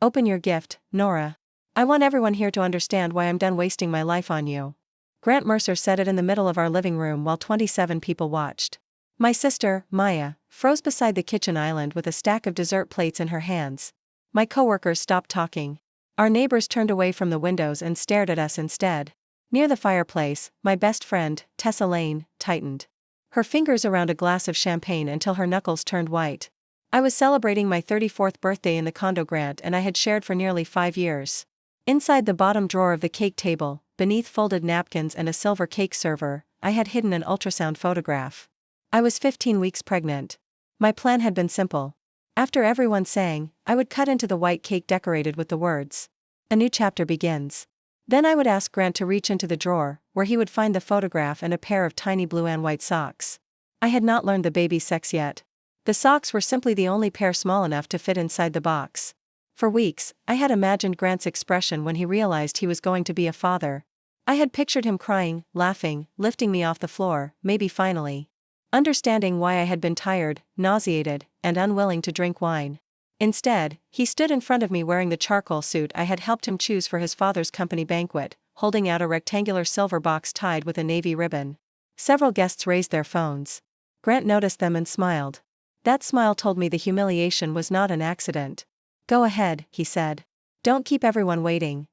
Open your gift, Nora. I want everyone here to understand why I'm done wasting my life on you. Grant Mercer said it in the middle of our living room while 27 people watched. My sister, Maya, froze beside the kitchen island with a stack of dessert plates in her hands. My coworkers stopped talking. Our neighbors turned away from the windows and stared at us instead. Near the fireplace, my best friend, Tessa Lane, tightened her fingers around a glass of champagne until her knuckles turned white. I was celebrating my 34th birthday in the condo Grant and I had shared for nearly 5 years. Inside the bottom drawer of the cake table, beneath folded napkins and a silver cake server, I had hidden an ultrasound photograph. I was 15 weeks pregnant. My plan had been simple. After everyone sang, I would cut into the white cake decorated with the words, "A new chapter begins." Then I would ask Grant to reach into the drawer, where he would find the photograph and a pair of tiny blue and white socks. I had not learned the baby sex yet. The socks were simply the only pair small enough to fit inside the box. For weeks, I had imagined Grant's expression when he realized he was going to be a father. I had pictured him crying, laughing, lifting me off the floor, maybe finally understanding why I had been tired, nauseated, and unwilling to drink wine. Instead, he stood in front of me wearing the charcoal suit I had helped him choose for his father's company banquet, holding out a rectangular silver box tied with a navy ribbon. Several guests raised their phones. Grant noticed them and smiled. That smile told me the humiliation was not an accident. "Go ahead," he said. "Don't keep everyone waiting."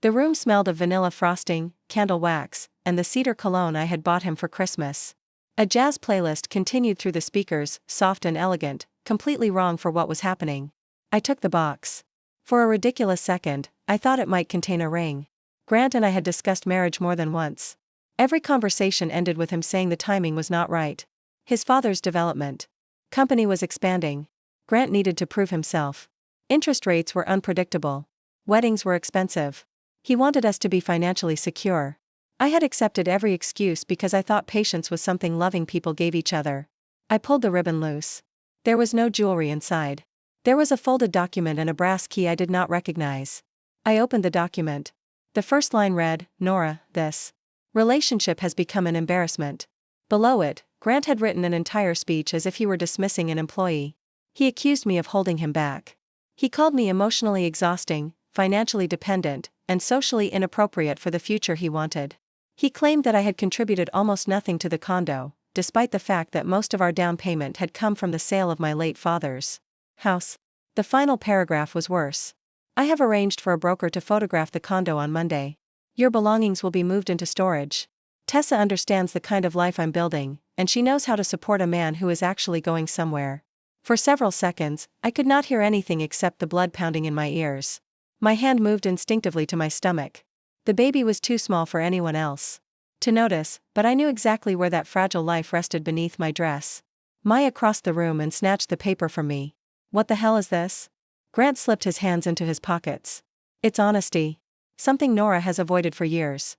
The room smelled of vanilla frosting, candle wax, and the cedar cologne I had bought him for Christmas. A jazz playlist continued through the speakers, soft and elegant, completely wrong for what was happening. I took the box. For a ridiculous second, I thought it might contain a ring. Grant and I had discussed marriage more than once. Every conversation ended with him saying the timing was not right. His father's development company was expanding. Grant needed to prove himself. Interest rates were unpredictable. Weddings were expensive. He wanted us to be financially secure. I had accepted every excuse because I thought patience was something loving people gave each other. I pulled the ribbon loose. There was no jewelry inside. There was a folded document and a brass key I did not recognize. I opened the document. The first line read, "Nora, this relationship has become an embarrassment." Below it, Grant had written an entire speech as if he were dismissing an employee. He accused me of holding him back. He called me emotionally exhausting, financially dependent, and socially inappropriate for the future he wanted. He claimed that I had contributed almost nothing to the condo, despite the fact that most of our down payment had come from the sale of my late father's house. The final paragraph was worse. "I have arranged for a broker to photograph the condo on Monday. Your belongings will be moved into storage. Tessa understands the kind of life I'm building, and she knows how to support a man who is actually going somewhere." For several seconds, I could not hear anything except the blood pounding in my ears. My hand moved instinctively to my stomach. The baby was too small for anyone else to notice, but I knew exactly where that fragile life rested beneath my dress. Maya crossed the room and snatched the paper from me. "What the hell is this?" Grant slipped his hands into his pockets. "It's honesty. Something Nora has avoided for years."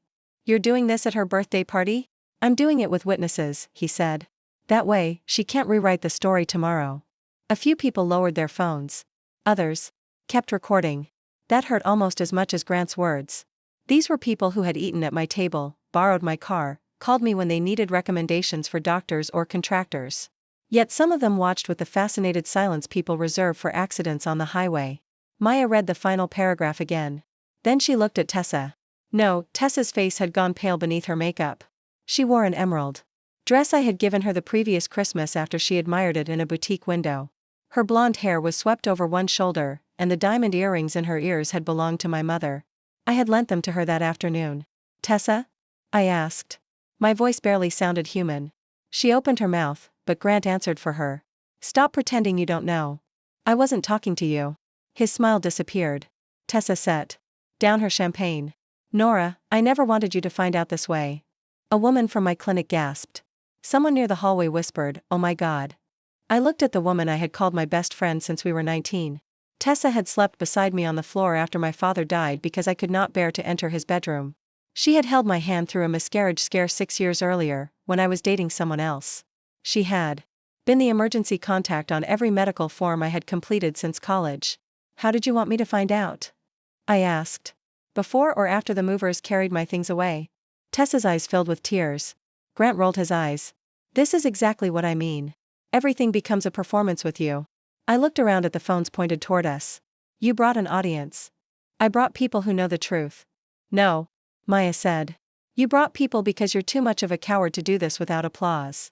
"You're doing this at her birthday party?" "I'm doing it with witnesses," he said. "That way, she can't rewrite the story tomorrow." A few people lowered their phones. Others kept recording. That hurt almost as much as Grant's words. These were people who had eaten at my table, borrowed my car, called me when they needed recommendations for doctors or contractors. Yet some of them watched with the fascinated silence people reserve for accidents on the highway. Maya read the final paragraph again. Then she looked at Tessa. No, Tessa's face had gone pale beneath her makeup. She wore an emerald dress I had given her the previous Christmas after she admired it in a boutique window. Her blonde hair was swept over one shoulder, and the diamond earrings in her ears had belonged to my mother. I had lent them to her that afternoon. "Tessa?" I asked. My voice barely sounded human. She opened her mouth, but Grant answered for her. "Stop pretending you don't know. I wasn't talking to you." His smile disappeared. Tessa set down her champagne. "Nora, I never wanted you to find out this way." A woman from my clinic gasped. Someone near the hallway whispered, "Oh my God." I looked at the woman I had called my best friend since we were 19. Tessa had slept beside me on the floor after my father died because I could not bear to enter his bedroom. She had held my hand through a miscarriage scare 6 years earlier, when I was dating someone else. She had been the emergency contact on every medical form I had completed since college. "How did you want me to find out?" I asked. "Before or after the movers carried my things away?" Tessa's eyes filled with tears. Grant rolled his eyes. "This is exactly what I mean. Everything becomes a performance with you." I looked around at the phones pointed toward us. You brought an audience. I brought people who know the truth. No, Maya said. You brought people because you're too much of a coward to do this without applause.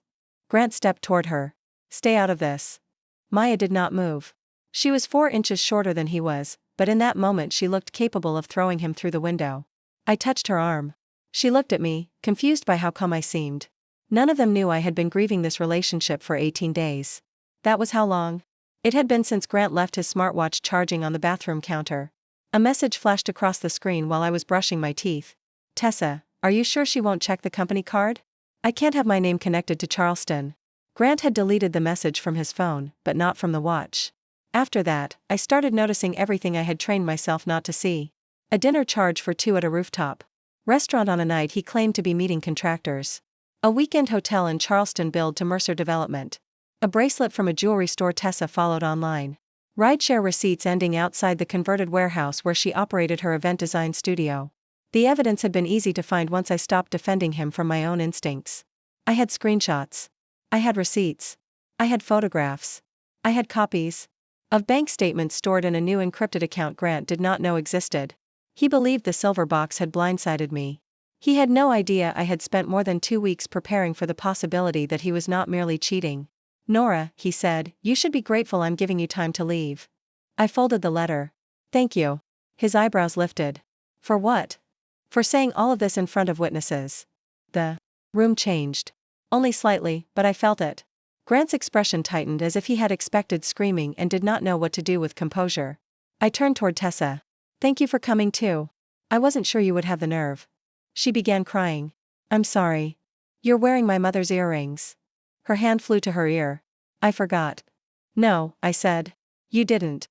Grant stepped toward her. Stay out of this. Maya did not move. She was 4 inches shorter than he was, but in that moment she looked capable of throwing him through the window. I touched her arm. She looked at me, confused by how calm I seemed. None of them knew I had been grieving this relationship for 18 days. That was how long? It had been since Grant left his smartwatch charging on the bathroom counter. A message flashed across the screen while I was brushing my teeth. Tessa, are you sure she won't check the company card? I can't have my name connected to Charleston. Grant had deleted the message from his phone, but not from the watch. After that, I started noticing everything I had trained myself not to see. A dinner charge for 2 at a rooftop restaurant on a night he claimed to be meeting contractors. A weekend hotel in Charleston billed to Mercer Development. A bracelet from a jewelry store Tessa followed online. Rideshare receipts ending outside the converted warehouse where she operated her event design studio. The evidence had been easy to find once I stopped defending him from my own instincts. I had screenshots. I had receipts. I had photographs. I had copies of bank statements stored in a new encrypted account Grant did not know existed. He believed the silver box had blindsided me. He had no idea I had spent more than 2 weeks preparing for the possibility that he was not merely cheating. Nora, he said, you should be grateful I'm giving you time to leave. I folded the letter. Thank you. His eyebrows lifted. For what? For saying all of this in front of witnesses. The room changed. Only slightly, but I felt it. Grant's expression tightened as if he had expected screaming and did not know what to do with composure. I turned toward Tessa. Thank you for coming too. I wasn't sure you would have the nerve. She began crying. I'm sorry. You're wearing my mother's earrings. Her hand flew to her ear. I forgot. No, I said. You didn't.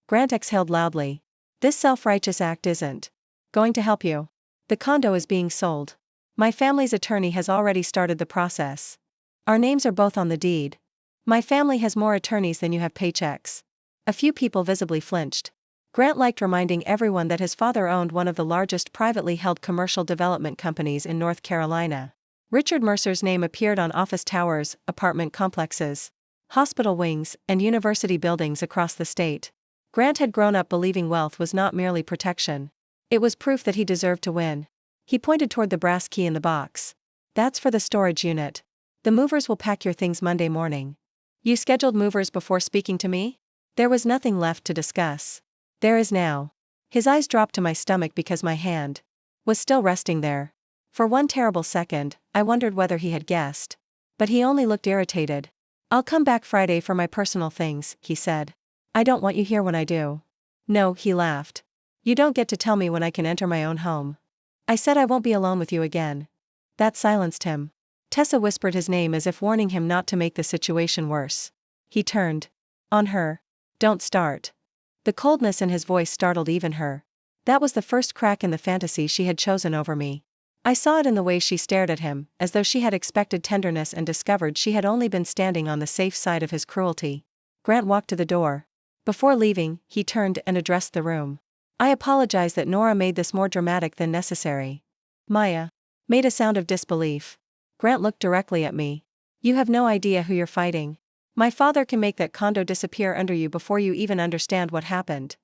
Grant exhaled loudly. This self-righteous act isn't going to help you. The condo is being sold. My family's attorney has already started the process. Our names are both on the deed. My family has more attorneys than you have paychecks. A few people visibly flinched. Grant liked reminding everyone that his father owned one of the largest privately held commercial development companies in North Carolina. Richard Mercer's name appeared on office towers, apartment complexes, hospital wings, and university buildings across the state. Grant had grown up believing wealth was not merely protection. It was proof that he deserved to win. He pointed toward the brass key in the box. That's for the storage unit. The movers will pack your things Monday morning. You scheduled movers before speaking to me? There was nothing left to discuss. There is now. His eyes dropped to my stomach because my hand was still resting there. For one terrible second, I wondered whether he had guessed. But he only looked irritated. I'll come back Friday for my personal things, he said. I don't want you here when I do. No, he laughed. You don't get to tell me when I can enter my own home. I said I won't be alone with you again. That silenced him. Tessa whispered his name as if warning him not to make the situation worse. He turned. On her. Don't start. The coldness in his voice startled even her. That was the first crack in the fantasy she had chosen over me. I saw it in the way she stared at him, as though she had expected tenderness and discovered she had only been standing on the safe side of his cruelty. Grant walked to the door. Before leaving, he turned and addressed the room. I apologize that Nora made this more dramatic than necessary. Maya made a sound of disbelief. Grant looked directly at me. You have no idea who you're fighting. My father can make that condo disappear under you before you even understand what happened.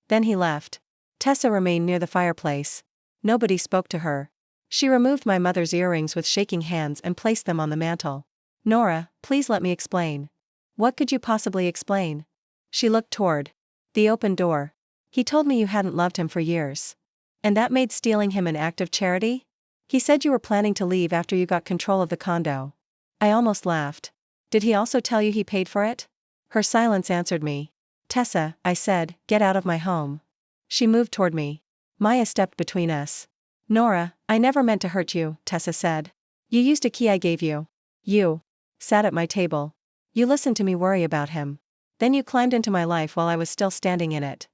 Then he left. Tessa remained near the fireplace. Nobody spoke to her. She removed my mother's earrings with shaking hands and placed them on the mantel. Nora, please let me explain. What could you possibly explain? She looked toward the open door. He told me you hadn't loved him for years. And that made stealing him an act of charity? He said you were planning to leave after you got control of the condo. I almost laughed. Did he also tell you he paid for it? Her silence answered me. Tessa, I said, get out of my home. She moved toward me. Maya stepped between us. Nora, I never meant to hurt you, Tessa said. You used a key I gave you. You sat at my table. You listened to me worry about him. Then you climbed into my life while I was still standing in it.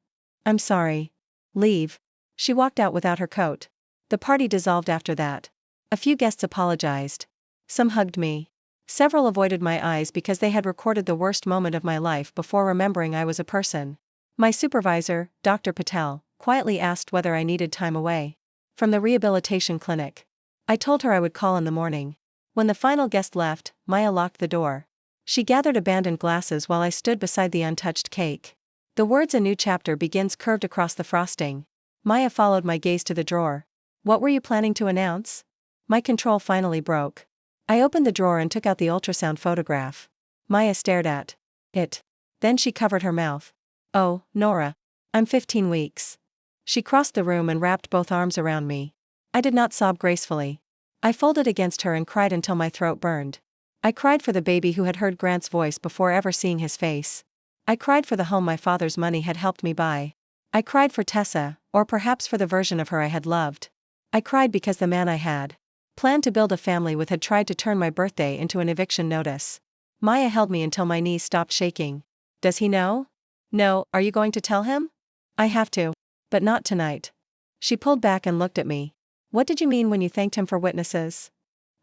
I'm sorry. Leave. She walked out without her coat. The party dissolved after that. A few guests apologized. Some hugged me. Several avoided my eyes because they had recorded the worst moment of my life before remembering I was a person. My supervisor, Dr. Patel, quietly asked whether I needed time away from the rehabilitation clinic. I told her I would call in the morning. When the final guest left, Maya locked the door. She gathered abandoned glasses while I stood beside the untouched cake. The words "a new chapter begins" curved across the frosting. Maya followed my gaze to the drawer. What were you planning to announce? My control finally broke. I opened the drawer and took out the ultrasound photograph. Maya stared at it. Then she covered her mouth. Oh, Nora. I'm 15 weeks. She crossed the room and wrapped both arms around me. I did not sob gracefully. I folded against her and cried until my throat burned. I cried for the baby who had heard Grant's voice before ever seeing his face. I cried for the home my father's money had helped me buy. I cried for Tessa, or perhaps for the version of her I had loved. I cried because the man I had planned to build a family with had tried to turn my birthday into an eviction notice. Maya held me until my knees stopped shaking. Does he know? No, are you going to tell him? I have to. But not tonight. She pulled back and looked at me. What did you mean when you thanked him for witnesses?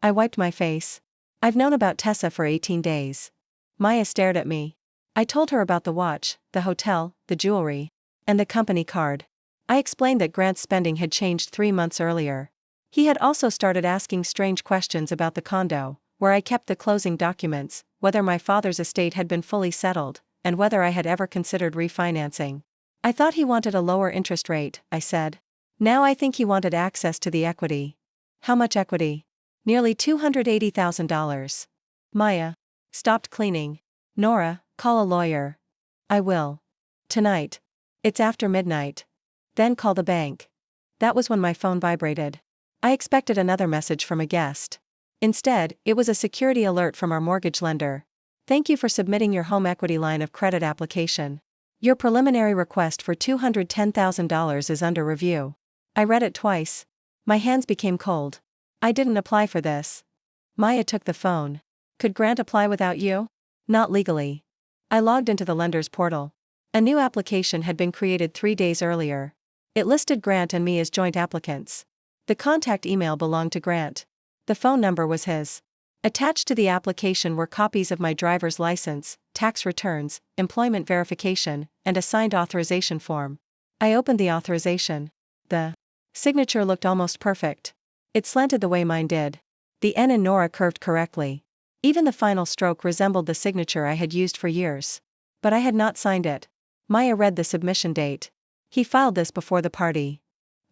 I wiped my face. I've known about Tessa for 18 days. Maya stared at me. I told her about the watch, the hotel, the jewelry, and the company card. I explained that Grant's spending had changed 3 months earlier. He had also started asking strange questions about the condo, where I kept the closing documents, whether my father's estate had been fully settled, and whether I had ever considered refinancing. I thought he wanted a lower interest rate, I said. Now I think he wanted access to the equity. How much equity? Nearly $280,000. Maya stopped cleaning. Nora, call a lawyer. I will. Tonight. It's after midnight. Then call the bank. That was when my phone vibrated. I expected another message from a guest. Instead, it was a security alert from our mortgage lender. Thank you for submitting your home equity line of credit application. Your preliminary request for $210,000 is under review. I read it twice. My hands became cold. I didn't apply for this. Maya took the phone. Could Grant apply without you? Not legally. I logged into the lender's portal. A new application had been created 3 days earlier. It listed Grant and me as joint applicants. The contact email belonged to Grant. The phone number was his. Attached to the application were copies of my driver's license, tax returns, employment verification, and a signed authorization form. I opened the authorization. The signature looked almost perfect. It slanted the way mine did. The N in Nora curved correctly. Even the final stroke resembled the signature I had used for years. But I had not signed it. Maya read the submission date. He filed this before the party.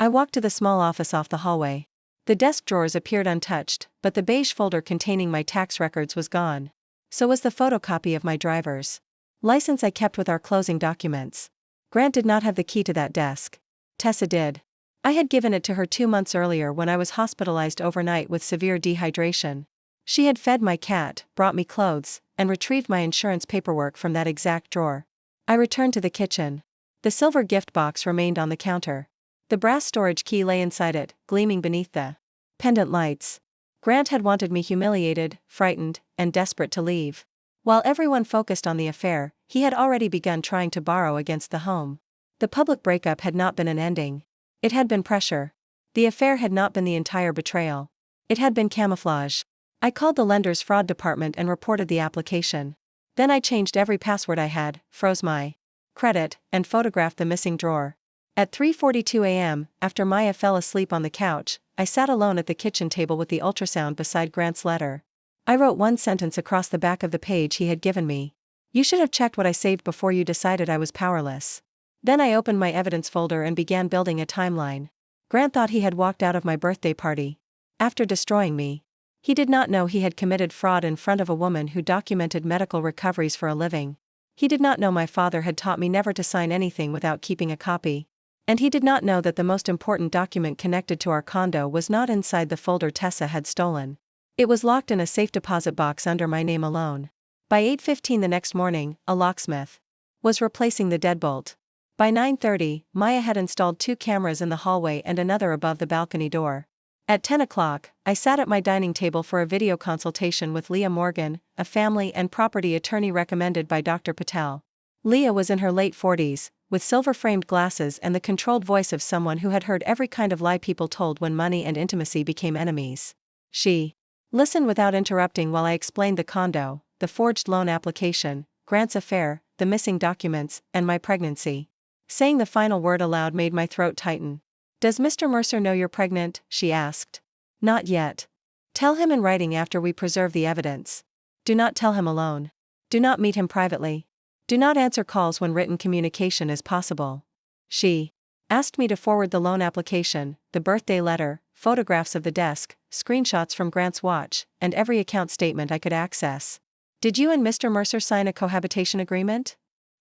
I walked to the small office off the hallway. The desk drawers appeared untouched, but the beige folder containing my tax records was gone. So was the photocopy of my driver's license I kept with our closing documents. Grant did not have the key to that desk. Tessa did. I had given it to her 2 months earlier when I was hospitalized overnight with severe dehydration. She had fed my cat, brought me clothes, and retrieved my insurance paperwork from that exact drawer. I returned to the kitchen. The silver gift box remained on the counter. The brass storage key lay inside it, gleaming beneath the pendant lights. Grant had wanted me humiliated, frightened, and desperate to leave. While everyone focused on the affair, he had already begun trying to borrow against the home. The public breakup had not been an ending. It had been pressure. The affair had not been the entire betrayal. It had been camouflage. I called the lender's fraud department and reported the application. Then I changed every password I had, froze my credit, and photographed the missing drawer. At 3:42 a.m., after Maya fell asleep on the couch, I sat alone at the kitchen table with the ultrasound beside Grant's letter. I wrote one sentence across the back of the page he had given me. You should have checked what I saved before you decided I was powerless. Then I opened my evidence folder and began building a timeline. Grant thought he had walked out of my birthday party after destroying me. He did not know he had committed fraud in front of a woman who documented medical recoveries for a living. He did not know my father had taught me never to sign anything without keeping a copy. And he did not know that the most important document connected to our condo was not inside the folder Tessa had stolen. It was locked in a safe deposit box under my name alone. By 8:15 the next morning, a locksmith was replacing the deadbolt. By 9:30, Maya had installed 2 cameras in the hallway and another above the balcony door. At 10 o'clock, I sat at my dining table for a video consultation with Leah Morgan, a family and property attorney recommended by Dr. Patel. Leah was in her late 40s, with silver-framed glasses and the controlled voice of someone who had heard every kind of lie people told when money and intimacy became enemies. She listened without interrupting while I explained the condo, the forged loan application, Grant's affair, the missing documents, and my pregnancy. Saying the final word aloud made my throat tighten. Does Mr. Mercer know you're pregnant? She asked. Not yet. Tell him in writing after we preserve the evidence. Do not tell him alone. Do not meet him privately. Do not answer calls when written communication is possible. She asked me to forward the loan application, the birthday letter, photographs of the desk, screenshots from Grant's watch, and every account statement I could access. Did you and Mr. Mercer sign a cohabitation agreement?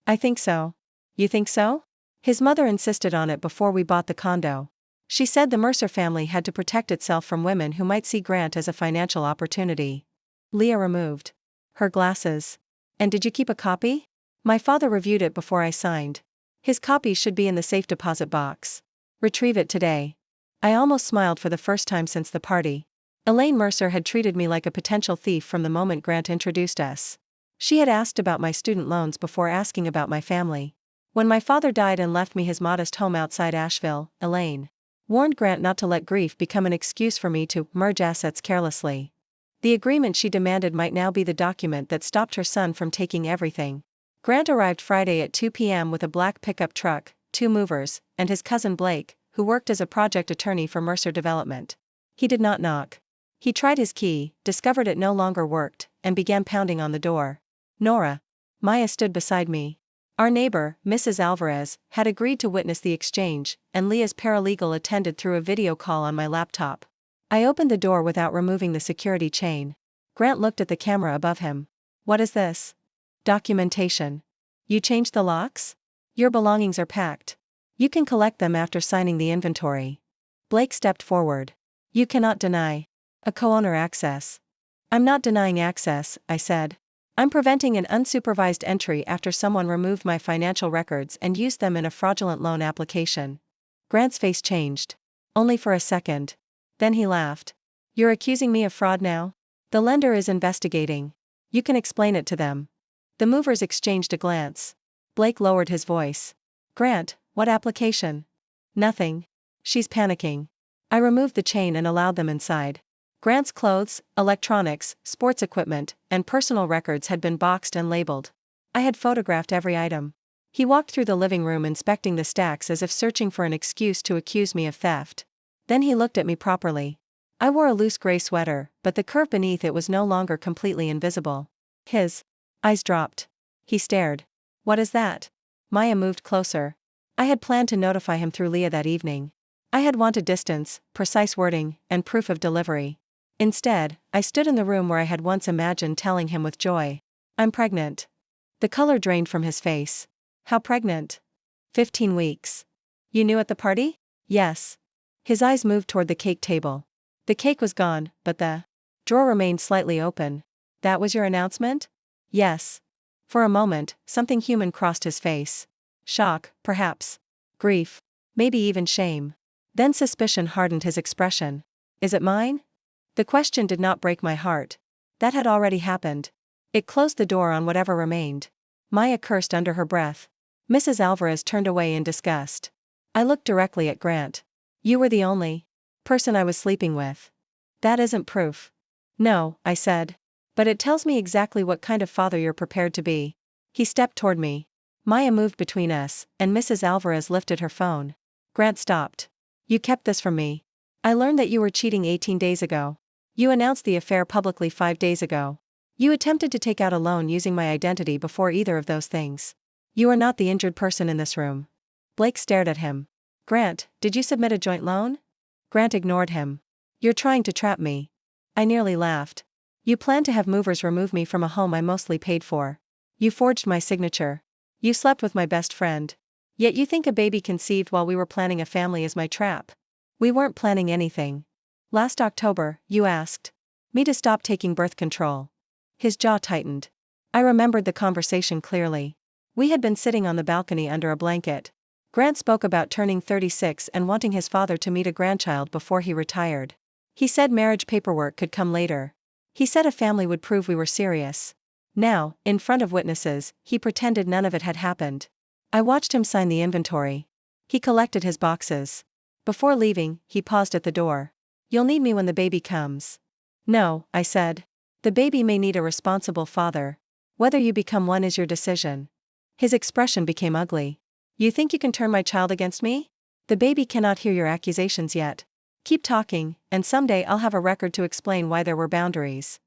I think so. You think so? His mother insisted on it before we bought the condo. She said the Mercer family had to protect itself from women who might see Grant as a financial opportunity. Leah removed her glasses. And did you keep a copy? My father reviewed it before I signed. His copy should be in the safe deposit box. Retrieve it today. I almost smiled for the first time since the party. Elaine Mercer had treated me like a potential thief from the moment Grant introduced us. She had asked about my student loans before asking about my family. When my father died and left me his modest home outside Asheville, Elaine warned Grant not to let grief become an excuse for me to merge assets carelessly. The agreement she demanded might now be the document that stopped her son from taking everything. Grant arrived Friday at 2 p.m. with a black pickup truck, 2 movers, and his cousin Blake, who worked as a project attorney for Mercer Development. He did not knock. He tried his key, discovered it no longer worked, and began pounding on the door. Nora. Maya stood beside me. Our neighbor, Mrs. Alvarez, had agreed to witness the exchange, and Leah's paralegal attended through a video call on my laptop. I opened the door without removing the security chain. Grant looked at the camera above him. What is this? Documentation. You changed the locks? Your belongings are packed. You can collect them after signing the inventory. Blake stepped forward. You cannot deny a co-owner access. I'm not denying access, I said. I'm preventing an unsupervised entry after someone removed my financial records and used them in a fraudulent loan application. Grant's face changed. Only for a second. Then he laughed. You're accusing me of fraud now? The lender is investigating. You can explain it to them. The movers exchanged a glance. Blake lowered his voice. Grant, what application? Nothing. She's panicking. I removed the chain and allowed them inside. Grant's clothes, electronics, sports equipment, and personal records had been boxed and labeled. I had photographed every item. He walked through the living room inspecting the stacks as if searching for an excuse to accuse me of theft. Then he looked at me properly. I wore a loose gray sweater, but the curve beneath it was no longer completely invisible. His eyes dropped. He stared. What is that? Maya moved closer. I had planned to notify him through Leah that evening. I had wanted distance, precise wording, and proof of delivery. Instead, I stood in the room where I had once imagined telling him with joy. I'm pregnant. The color drained from his face. How pregnant? 15 weeks. You knew at the party? Yes. His eyes moved toward the cake table. The cake was gone, but the drawer remained slightly open. That was your announcement? Yes. For a moment, something human crossed his face. Shock, perhaps. Grief. Maybe even shame. Then suspicion hardened his expression. Is it mine? The question did not break my heart. That had already happened. It closed the door on whatever remained. Maya cursed under her breath. Mrs. Alvarez turned away in disgust. I looked directly at Grant. You were the only person I was sleeping with. That isn't proof. No, I said. But it tells me exactly what kind of father you're prepared to be. He stepped toward me. Maya moved between us, and Mrs. Alvarez lifted her phone. Grant stopped. You kept this from me. I learned that you were cheating 18 days ago. You announced the affair publicly 5 days ago. You attempted to take out a loan using my identity before either of those things. You are not the injured person in this room. Blake stared at him. Grant, did you submit a joint loan? Grant ignored him. You're trying to trap me. I nearly laughed. You planned to have movers remove me from a home I mostly paid for. You forged my signature. You slept with my best friend. Yet you think a baby conceived while we were planning a family is my trap. We weren't planning anything. Last October, you asked me to stop taking birth control. His jaw tightened. I remembered the conversation clearly. We had been sitting on the balcony under a blanket. Grant spoke about turning 36 and wanting his father to meet a grandchild before he retired. He said marriage paperwork could come later. He said a family would prove we were serious. Now, in front of witnesses, he pretended none of it had happened. I watched him sign the inventory. He collected his boxes. Before leaving, he paused at the door. You'll need me when the baby comes. No, I said. The baby may need a responsible father. Whether you become one is your decision. His expression became ugly. You think you can turn my child against me? The baby cannot hear your accusations yet. Keep talking, and someday I'll have a record to explain why there were boundaries.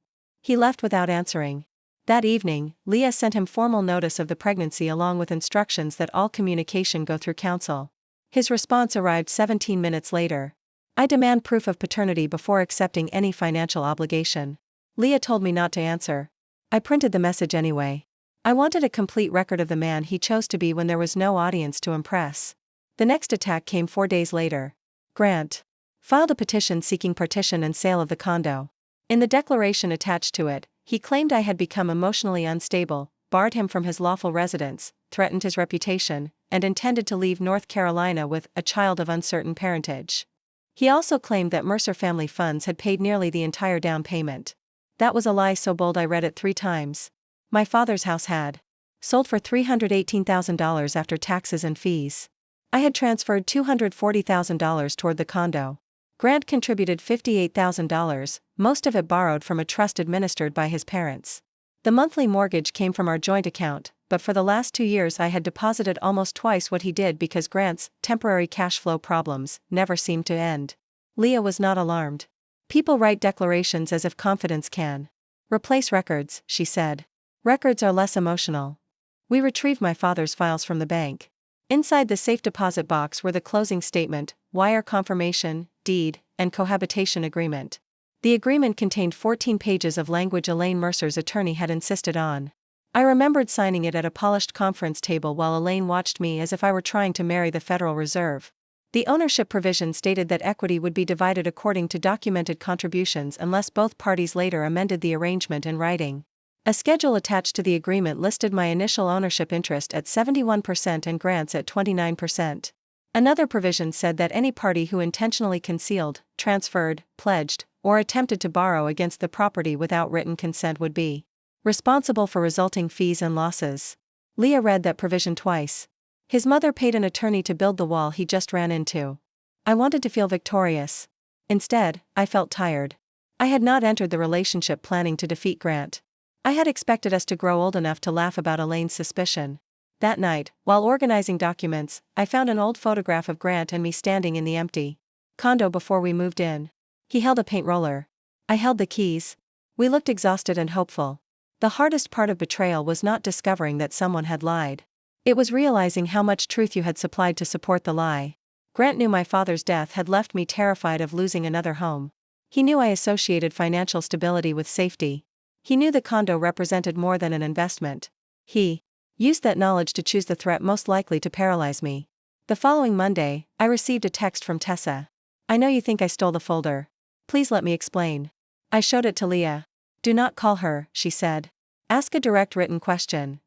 He left without answering. That evening, Leah sent him formal notice of the pregnancy along with instructions that all communication go through counsel. His response arrived 17 minutes later. I demand proof of paternity before accepting any financial obligation. Leah told me not to answer. I printed the message anyway. I wanted a complete record of the man he chose to be when there was no audience to impress. The next attack came 4 days later. Grant filed a petition seeking partition and sale of the condo. In the declaration attached to it, he claimed I had become emotionally unstable, barred him from his lawful residence, threatened his reputation, and intended to leave North Carolina with a child of uncertain parentage. He also claimed that Mercer Family Funds had paid nearly the entire down payment. That was a lie so bold I read it 3 times. My father's house had sold for $318,000 after taxes and fees. I had transferred $240,000 toward the condo. Grant contributed $58,000, most of it borrowed from a trust administered by his parents. The monthly mortgage came from our joint account, but for the last 2 years I had deposited almost twice what he did because Grant's temporary cash flow problems never seemed to end. Leah was not alarmed. People write declarations as if confidence can replace records, she said. Records are less emotional. We retrieved my father's files from the bank. Inside the safe deposit box were the closing statement, wire confirmation, deed, and cohabitation agreement. The agreement contained 14 pages of language Elaine Mercer's attorney had insisted on. I remembered signing it at a polished conference table while Elaine watched me as if I were trying to marry the Federal Reserve. The ownership provision stated that equity would be divided according to documented contributions unless both parties later amended the arrangement in writing. A schedule attached to the agreement listed my initial ownership interest at 71% and Grant's at 29%. Another provision said that any party who intentionally concealed, transferred, pledged, or attempted to borrow against the property without written consent would be responsible for resulting fees and losses. Leah read that provision twice. His mother paid an attorney to build the wall he just ran into. I wanted to feel victorious. Instead, I felt tired. I had not entered the relationship planning to defeat Grant. I had expected us to grow old enough to laugh about Elaine's suspicion. That night, while organizing documents, I found an old photograph of Grant and me standing in the empty condo before we moved in. He held a paint roller. I held the keys. We looked exhausted and hopeful. The hardest part of betrayal was not discovering that someone had lied. It was realizing how much truth you had supplied to support the lie. Grant knew my father's death had left me terrified of losing another home. He knew I associated financial stability with safety. He knew the condo represented more than an investment. He used that knowledge to choose the threat most likely to paralyze me. The following Monday, I received a text from Tessa. I know you think I stole the folder. Please let me explain. I showed it to Leah. Do not call her, she said. Ask a direct written question.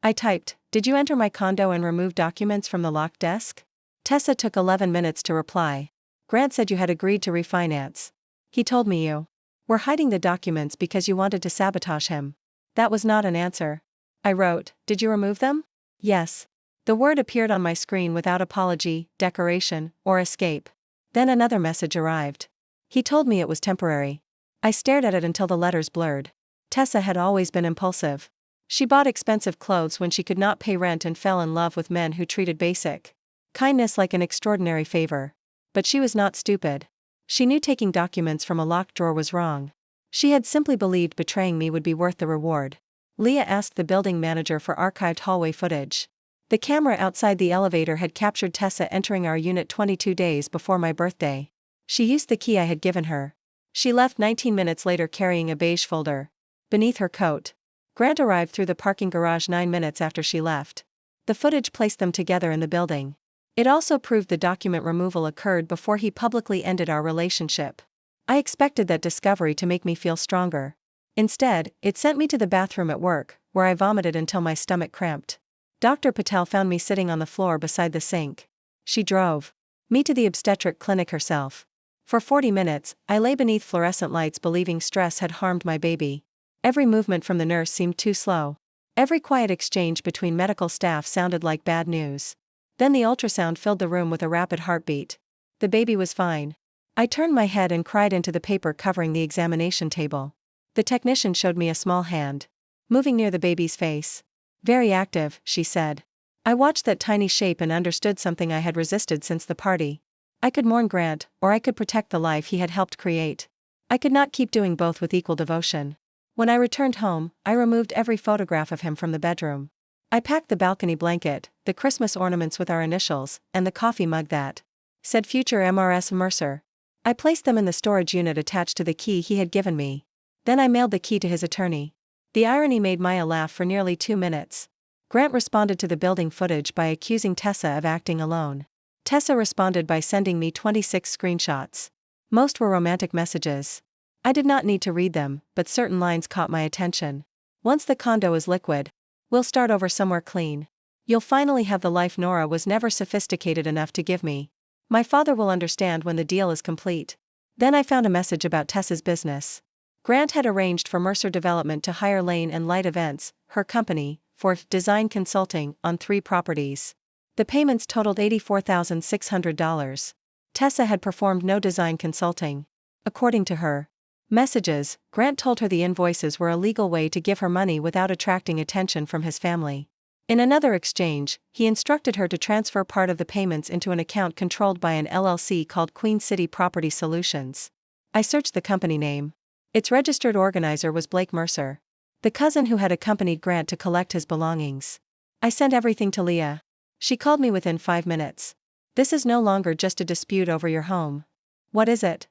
I typed, did you enter my condo and remove documents from the locked desk? Tessa took 11 minutes to reply. Grant said you had agreed to refinance. He told me you were hiding the documents because you wanted to sabotage him. That was not an answer. I wrote, did you remove them? Yes. The word appeared on my screen without apology, decoration, or escape. Then another message arrived. He told me it was temporary. I stared at it until the letters blurred. Tessa had always been impulsive. She bought expensive clothes when she could not pay rent and fell in love with men who treated basic kindness like an extraordinary favor. But she was not stupid. She knew taking documents from a locked drawer was wrong. She had simply believed betraying me would be worth the reward. Leah asked the building manager for archived hallway footage. The camera outside the elevator had captured Tessa entering our unit 22 days before my birthday. She used the key I had given her. She left 19 minutes later carrying a beige folder beneath her coat. Grant arrived through the parking garage 9 minutes after she left. The footage placed them together in the building. It also proved the document removal occurred before he publicly ended our relationship. I expected that discovery to make me feel stronger. Instead, it sent me to the bathroom at work, where I vomited until my stomach cramped. Dr. Patel found me sitting on the floor beside the sink. She drove me to the obstetric clinic herself. For 40 minutes, I lay beneath fluorescent lights believing stress had harmed my baby. Every movement from the nurse seemed too slow. Every quiet exchange between medical staff sounded like bad news. Then the ultrasound filled the room with a rapid heartbeat. The baby was fine. I turned my head and cried into the paper covering the examination table. The technician showed me a small hand moving near the baby's face. Very active, she said. I watched that tiny shape and understood something I had resisted since the party. I could mourn Grant, or I could protect the life he had helped create. I could not keep doing both with equal devotion. When I returned home, I removed every photograph of him from the bedroom. I packed the balcony blanket, the Christmas ornaments with our initials, and the coffee mug that said future MRS Mercer. I placed them in the storage unit attached to the key he had given me. Then I mailed the key to his attorney. The irony made Maya laugh for nearly 2 minutes. Grant responded to the building footage by accusing Tessa of acting alone. Tessa responded by sending me 26 screenshots. Most were romantic messages. I did not need to read them, but certain lines caught my attention. Once the condo is liquid, we'll start over somewhere clean. You'll finally have the life Nora was never sophisticated enough to give me. My father will understand when the deal is complete. Then I found a message about Tessa's business. Grant had arranged for Mercer Development to hire Lane and Light Events, her company, for design consulting on 3 properties. The payments totaled $84,600. Tessa had performed no design consulting. According to her messages, Grant told her the invoices were a legal way to give her money without attracting attention from his family. In another exchange, he instructed her to transfer part of the payments into an account controlled by an LLC called Queen City Property Solutions. I searched the company name. Its registered organizer was Blake Mercer, the cousin who had accompanied Grant to collect his belongings. I sent everything to Leah. She called me within 5 minutes. This is no longer just a dispute over your home. What is it?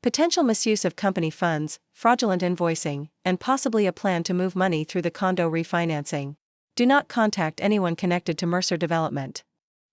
Potential misuse of company funds, fraudulent invoicing, and possibly a plan to move money through the condo refinancing. Do not contact anyone connected to Mercer Development.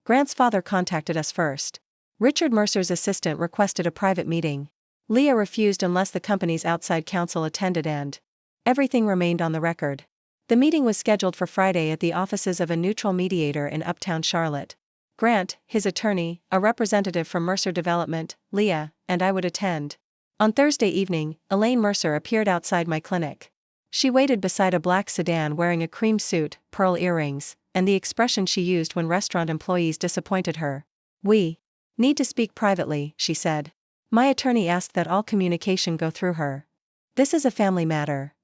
Grant's father contacted us first. Richard Mercer's assistant requested a private meeting. Leah refused unless the company's outside counsel attended and everything remained on the record. The meeting was scheduled for Friday at the offices of a neutral mediator in Uptown Charlotte. Grant, his attorney, a representative from Mercer Development, Leah, and I would attend. On Thursday evening, Elaine Mercer appeared outside my clinic. She waited beside a black sedan wearing a cream suit, pearl earrings, and the expression she used when restaurant employees disappointed her. "We need to speak privately," she said. My attorney asked that all communication go through her. "This is a family matter.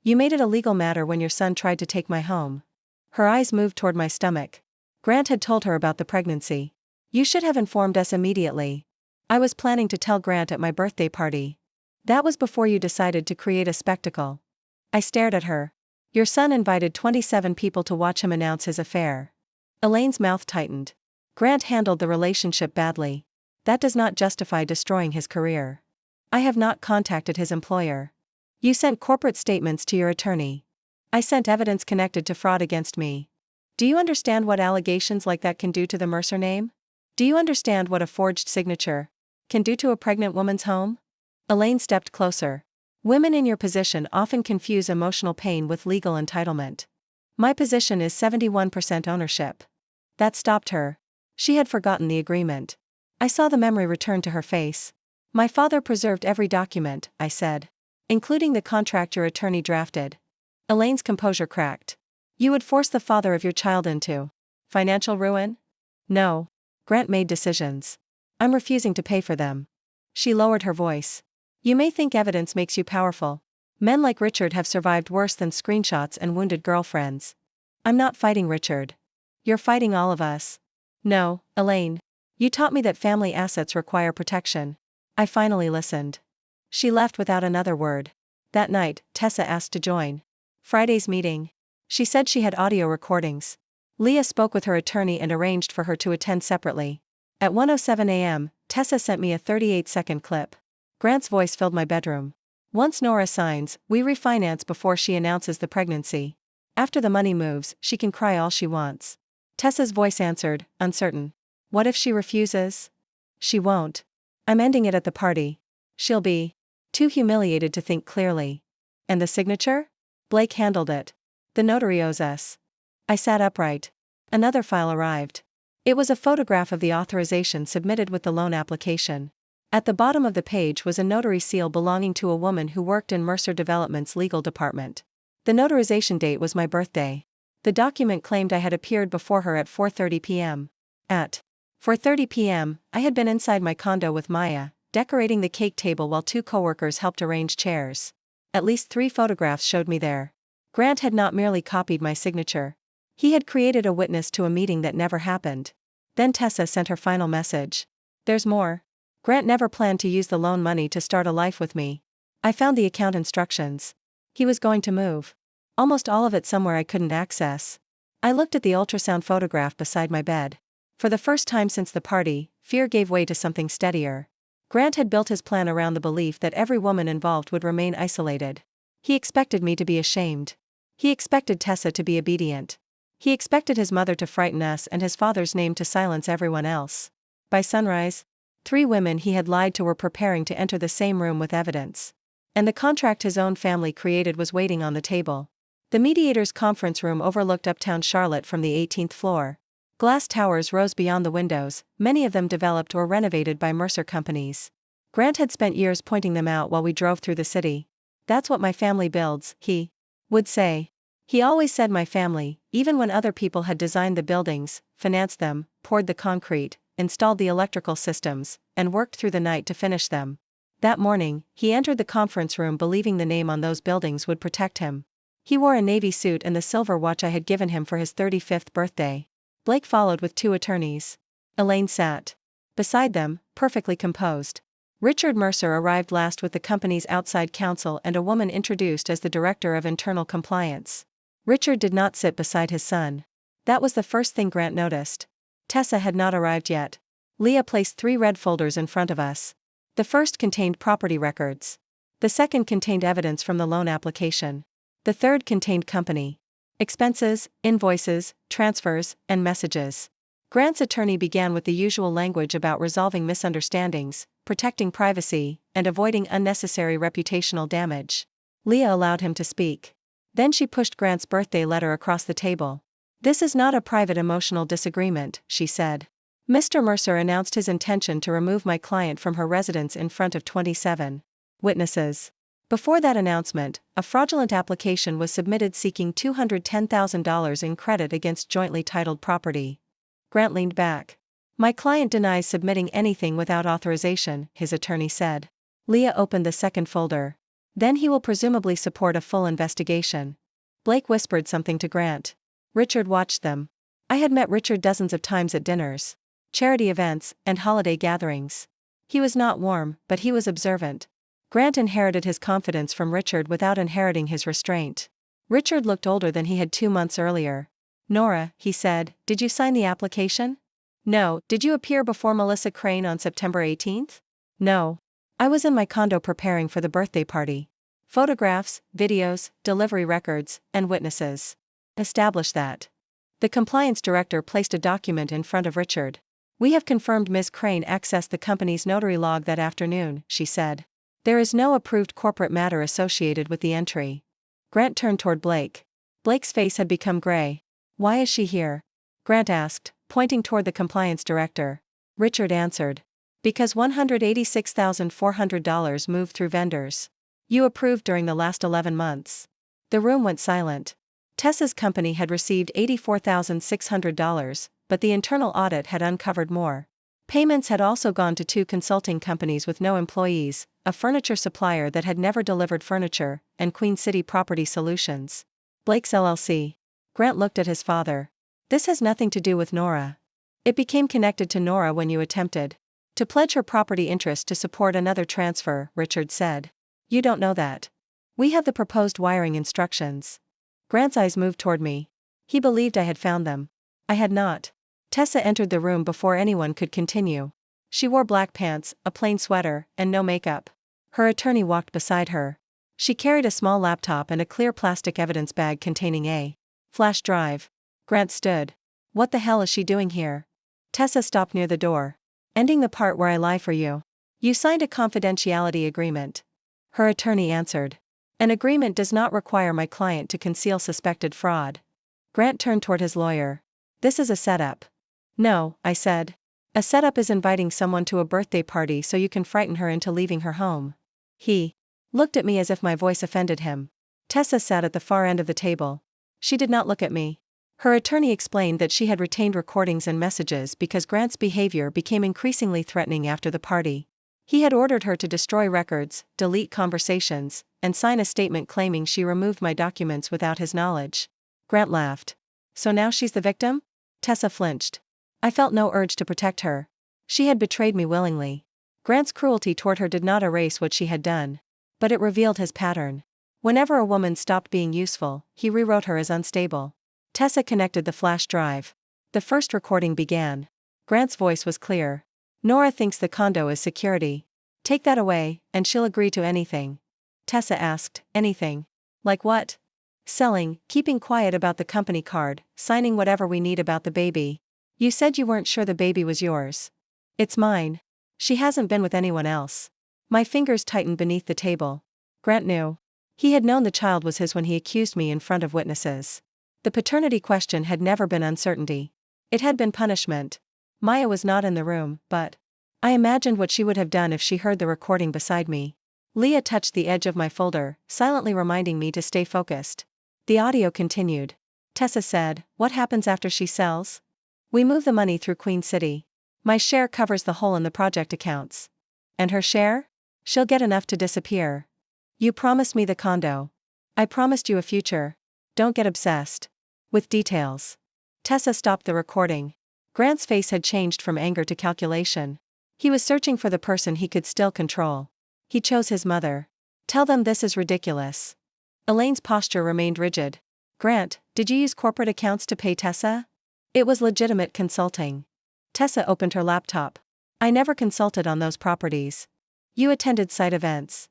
You made it a legal matter when your son tried to take my home." Her eyes moved toward my stomach. Grant had told her about the pregnancy. "You should have informed us immediately. I was planning to tell Grant at my birthday party. That was before you decided to create a spectacle." I stared at her. "Your son invited 27 people to watch him announce his affair." Elaine's mouth tightened. "Grant handled the relationship badly. That does not justify destroying his career. I have not contacted his employer. You sent corporate statements to your attorney. I sent evidence connected to fraud against me. Do you understand what allegations like that can do to the Mercer name? Do you understand what a forged signature can do to a pregnant woman's home?" Elaine stepped closer. "Women in your position often confuse emotional pain with legal entitlement. My position is 71% ownership." That stopped her. She had forgotten the agreement. I saw the memory return to her face. "My father preserved every document," I said. "Including the contract your attorney drafted." Elaine's composure cracked. "You would force the father of your child into financial ruin?" "No. Grant made decisions. I'm refusing to pay for them." She lowered her voice. "You may think evidence makes you powerful. Men like Richard have survived worse than screenshots and wounded girlfriends. I'm not fighting Richard. You're fighting all of us." "No, Elaine. You taught me that family assets require protection." I finally listened. She left without another word. That night, Tessa asked to join Friday's meeting. She said she had audio recordings. Leah spoke with her attorney and arranged for her to attend separately. At 1:07 a.m., Tessa sent me a 38-second clip. Grant's voice filled my bedroom. "Once Nora signs, we refinance before she announces the pregnancy. After the money moves, she can cry all she wants." Tessa's voice answered, uncertain. "What if she refuses?" "She won't. I'm ending it at the party. She'll be too humiliated to think clearly." "And the signature?" "Blake handled it. The notary owes us." I sat upright. Another file arrived. It was a photograph of the authorization submitted with the loan application. At the bottom of the page was a notary seal belonging to a woman who worked in Mercer Development's legal department. The notarization date was my birthday. The document claimed I had appeared before her at 4:30 p.m. At 4:30 p.m., I had been inside my condo with Maya, decorating the cake table while 2 coworkers helped arrange chairs. At least 3 photographs showed me there. Grant had not merely copied my signature. He had created a witness to a meeting that never happened. Then Tessa sent her final message. "There's more. Grant never planned to use the loan money to start a life with me." I found the account instructions. He was going to move. Almost all of it somewhere I couldn't access. I looked at the ultrasound photograph beside my bed. For the first time since the party, fear gave way to something steadier. Grant had built his plan around the belief that every woman involved would remain isolated. He expected me to be ashamed. He expected Tessa to be obedient. He expected his mother to frighten us and his father's name to silence everyone else. By sunrise, 3 women he had lied to were preparing to enter the same room with evidence. And the contract his own family created was waiting on the table. The mediator's conference room overlooked uptown Charlotte from the 18th floor. Glass towers rose beyond the windows, many of them developed or renovated by Mercer companies. Grant had spent years pointing them out while we drove through the city. "That's what my family builds," he would say. He always said my family, even when other people had designed the buildings, financed them, poured the concrete, installed the electrical systems, and worked through the night to finish them. That morning, he entered the conference room believing the name on those buildings would protect him. He wore a navy suit and the silver watch I had given him for his 35th birthday. Blake followed with 2 attorneys. Elaine sat beside them, perfectly composed. Richard Mercer arrived last with the company's outside counsel and a woman introduced as the Director of Internal Compliance. Richard did not sit beside his son. That was the first thing Grant noticed. Tessa had not arrived yet. Leah placed 3 red folders in front of us. The first contained property records. The second contained evidence from the loan application. The third contained company expenses, invoices, transfers, and messages. Grant's attorney began with the usual language about resolving misunderstandings, protecting privacy, and avoiding unnecessary reputational damage. Leah allowed him to speak. Then she pushed Grant's birthday letter across the table. "This is not a private emotional disagreement," she said. Mr. Mercer announced his intention to remove my client from her residence in front of 27 witnesses. Before that announcement, a fraudulent application was submitted seeking $210,000 in credit against jointly titled property. Grant leaned back. "My client denies submitting anything without authorization," his attorney said. Leah opened the second folder. "Then he will presumably support a full investigation." Blake whispered something to Grant. Richard watched them. I had met Richard dozens of times at dinners, charity events, and holiday gatherings. He was not warm, but he was observant. Grant inherited his confidence from Richard without inheriting his restraint. Richard looked older than he had 2 months earlier. "Nora," he said, "did you sign the application?" "No." "Did you appear before Melissa Crane on September 18th? "No. I was in my condo preparing for the birthday party." Photographs, videos, delivery records, and witnesses establish that. The compliance director placed a document in front of Richard. "We have confirmed Ms. Crane accessed the company's notary log that afternoon," she said. "There is no approved corporate matter associated with the entry." Grant turned toward Blake. Blake's face had become gray. "Why is she here?" Grant asked, pointing toward the compliance director. Richard answered. "Because $186,400 moved through vendors. You approved during the last 11 months. The room went silent. Tessa's company had received $84,600, but the internal audit had uncovered more. Payments had also gone to 2 consulting companies with no employees, a furniture supplier that had never delivered furniture, and Queen City Property Solutions. Blake's LLC. Grant looked at his father. "This has nothing to do with Nora. It became connected to Nora when you attempted to pledge her property interest to support another transfer," Richard said. "You don't know that. We have the proposed wiring instructions." Grant's eyes moved toward me. He believed I had found them. I had not. Tessa entered the room before anyone could continue. She wore black pants, a plain sweater, and no makeup. Her attorney walked beside her. She carried a small laptop and a clear plastic evidence bag containing a flash drive. Grant stood. "What the hell is she doing here?" Tessa stopped near the door. "Ending the part where I lie for you. You signed a confidentiality agreement." Her attorney answered. "An agreement does not require my client to conceal suspected fraud." Grant turned toward his lawyer. "This is a setup." "No," I said. "A setup is inviting someone to a birthday party so you can frighten her into leaving her home." He looked at me as if my voice offended him. Tessa sat at the far end of the table. She did not look at me. Her attorney explained that she had retained recordings and messages because Grant's behavior became increasingly threatening after the party. He had ordered her to destroy records, delete conversations, and sign a statement claiming she removed my documents without his knowledge. Grant laughed. "So now she's the victim?" Tessa flinched. I felt no urge to protect her. She had betrayed me willingly. Grant's cruelty toward her did not erase what she had done. But it revealed his pattern. Whenever a woman stopped being useful, he rewrote her as unstable. Tessa connected the flash drive. The first recording began. Grant's voice was clear. Nora thinks the condo is security. Take that away, and she'll agree to anything. Tessa asked, anything? Like what? Selling, keeping quiet about the company card, signing whatever we need about the baby. You said you weren't sure the baby was yours. It's mine. She hasn't been with anyone else. My fingers tightened beneath the table. Grant knew. He had known the child was his when he accused me in front of witnesses. The paternity question had never been uncertainty. It had been punishment. Maya was not in the room, but I imagined what she would have done if she heard the recording beside me. Leah touched the edge of my folder, silently reminding me to stay focused. The audio continued. Tessa said, what happens after she sells? We move the money through Queen City. My share covers the hole in the project accounts. And her share? She'll get enough to disappear. You promised me the condo. I promised you a future. Don't get obsessed with details. Tessa stopped the recording. Grant's face had changed from anger to calculation. He was searching for the person he could still control. He chose his mother. Tell them this is ridiculous. Elaine's posture remained rigid. Grant, did you use corporate accounts to pay Tessa? It was legitimate consulting. Tessa opened her laptop. I never consulted on those properties. You attended site events.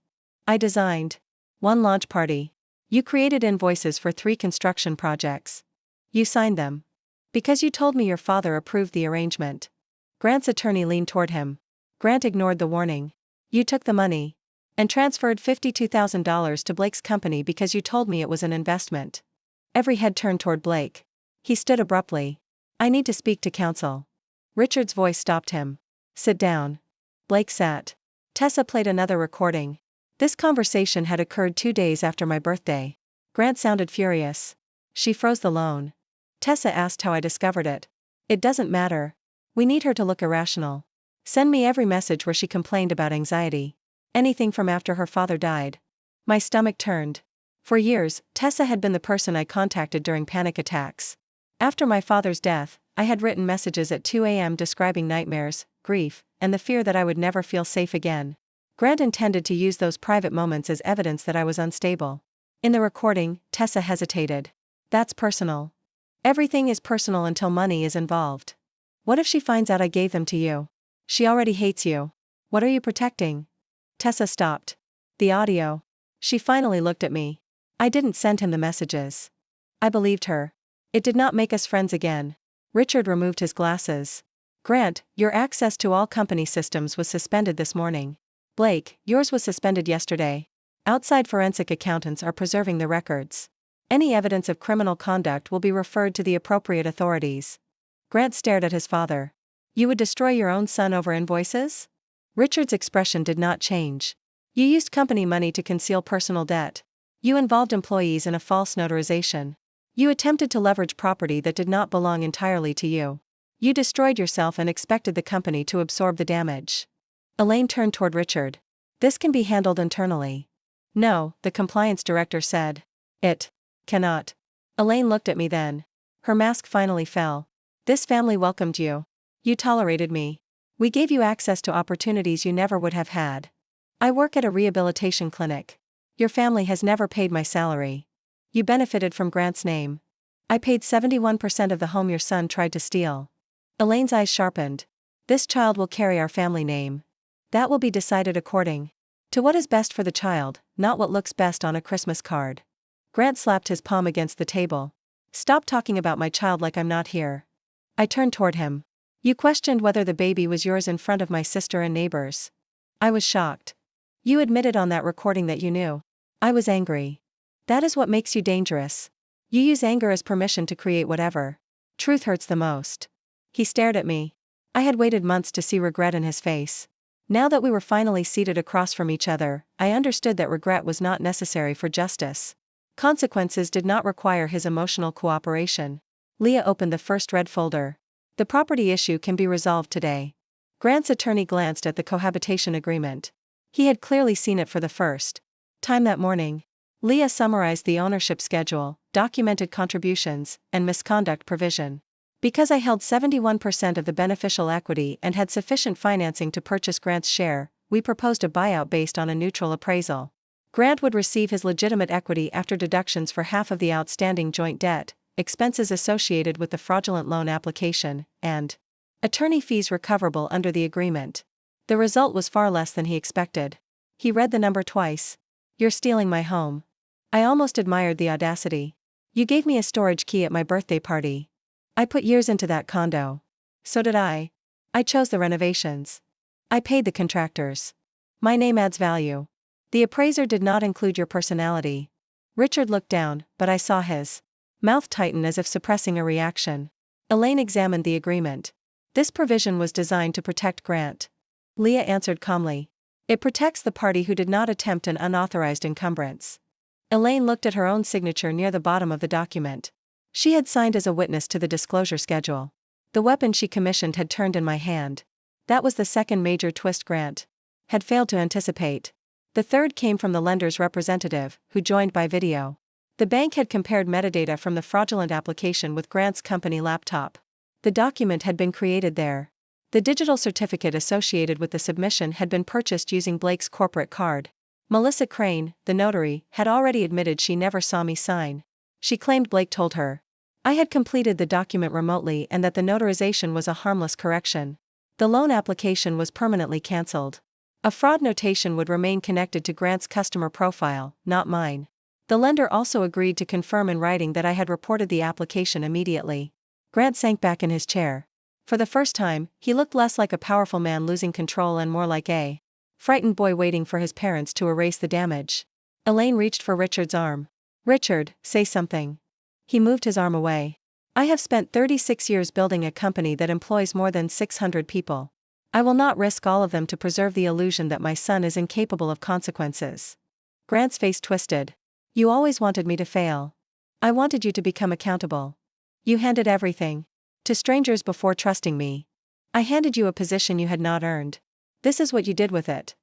I designed one launch party. You created invoices for 3 construction projects. You signed them. Because you told me your father approved the arrangement. Grant's attorney leaned toward him. Grant ignored the warning. You took the money and transferred $52,000 to Blake's company because you told me it was an investment. Every head turned toward Blake. He stood abruptly. I need to speak to counsel. Richard's voice stopped him. Sit down. Blake sat. Tessa played another recording. This conversation had occurred 2 days after my birthday. Grant sounded furious. She froze the loan. Tessa asked how I discovered it. It doesn't matter. We need her to look irrational. Send me every message where she complained about anxiety. Anything from after her father died. My stomach turned. For years, Tessa had been the person I contacted during panic attacks. After my father's death, I had written messages at 2 a.m. describing nightmares, grief, and the fear that I would never feel safe again. Grant intended to use those private moments as evidence that I was unstable. In the recording, Tessa hesitated. That's personal. Everything is personal until money is involved. What if she finds out I gave them to you? She already hates you. What are you protecting? Tessa stopped. The audio. She finally looked at me. I didn't send him the messages. I believed her. It did not make us friends again. Richard removed his glasses. Grant, your access to all company systems was suspended this morning. Blake, yours was suspended yesterday. Outside forensic accountants are preserving the records. Any evidence of criminal conduct will be referred to the appropriate authorities. Grant stared at his father. You would destroy your own son over invoices? Richard's expression did not change. You used company money to conceal personal debt. You involved employees in a false notarization. You attempted to leverage property that did not belong entirely to you. You destroyed yourself and expected the company to absorb the damage. Elaine turned toward Richard. This can be handled internally. No, the compliance director said. It cannot. Elaine looked at me then. Her mask finally fell. This family welcomed you. You tolerated me. We gave you access to opportunities you never would have had. I work at a rehabilitation clinic. Your family has never paid my salary. You benefited from Grant's name. I paid 71% of the home your son tried to steal. Elaine's eyes sharpened. This child will carry our family name. That will be decided according to what is best for the child, not what looks best on a Christmas card. Grant slapped his palm against the table. Stop talking about my child like I'm not here. I turned toward him. You questioned whether the baby was yours in front of my sister and neighbors. I was shocked. You admitted on that recording that you knew. I was angry. That is what makes you dangerous. You use anger as permission to create whatever. Truth hurts the most. He stared at me. I had waited months to see regret in his face. Now that we were finally seated across from each other, I understood that regret was not necessary for justice. Consequences did not require his emotional cooperation. Leah opened the first red folder. The property issue can be resolved today. Grant's attorney glanced at the cohabitation agreement. He had clearly seen it for the first time that morning. Leah summarized the ownership schedule, documented contributions, and misconduct provision. Because I held 71% of the beneficial equity and had sufficient financing to purchase Grant's share, we proposed a buyout based on a neutral appraisal. Grant would receive his legitimate equity after deductions for half of the outstanding joint debt, expenses associated with the fraudulent loan application, and attorney fees recoverable under the agreement. The result was far less than he expected. He read the number twice. "You're stealing my home." I almost admired the audacity. "You gave me a storage key at my birthday party. I put years into that condo." "So did I. I chose the renovations. I paid the contractors. My name adds value. The appraiser did not include your personality." Richard looked down, but I saw his mouth tighten as if suppressing a reaction. Elaine examined the agreement. "This provision was designed to protect Grant." Leah answered calmly. "It protects the party who did not attempt an unauthorized encumbrance." Elaine looked at her own signature near the bottom of the document. She had signed as a witness to the disclosure schedule. The weapon she commissioned had turned in my hand. That was the second major twist Grant had failed to anticipate. The third came from the lender's representative, who joined by video. The bank had compared metadata from the fraudulent application with Grant's company laptop. The document had been created there. The digital certificate associated with the submission had been purchased using Blake's corporate card. Melissa Crane, the notary, had already admitted she never saw me sign. She claimed Blake told her I had completed the document remotely and that the notarization was a harmless correction. The loan application was permanently cancelled. A fraud notation would remain connected to Grant's customer profile, not mine. The lender also agreed to confirm in writing that I had reported the application immediately. Grant sank back in his chair. For the first time, he looked less like a powerful man losing control and more like a frightened boy waiting for his parents to erase the damage. Elaine reached for Richard's arm. "Richard, say something." He moved his arm away. "I have spent 36 years building a company that employs more than 600 people. I will not risk all of them to preserve the illusion that my son is incapable of consequences." Grant's face twisted. "You always wanted me to fail. I wanted you to become accountable. You handed everything to strangers before trusting me. I handed you a position you had not earned. This is what you did with it."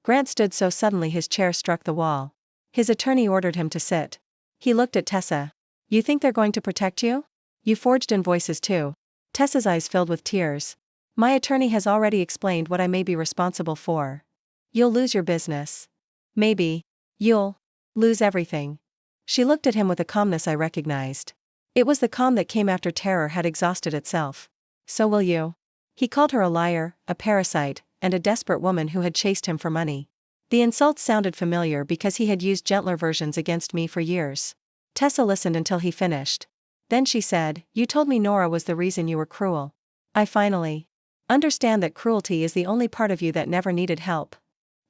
Grant stood so suddenly his chair struck the wall. His attorney ordered him to sit. He looked at Tessa. "You think they're going to protect you? You forged invoices too." Tessa's eyes filled with tears. "My attorney has already explained what I may be responsible for." "You'll lose your business. Maybe. You'll lose everything." She looked at him with a calmness I recognized. It was the calm that came after terror had exhausted itself. "So will you." He called her a liar, a parasite, and a desperate woman who had chased him for money. The insults sounded familiar because he had used gentler versions against me for years. Tessa listened until he finished. Then she said, "You told me Nora was the reason you were cruel. I finally understand that cruelty is the only part of you that never needed help."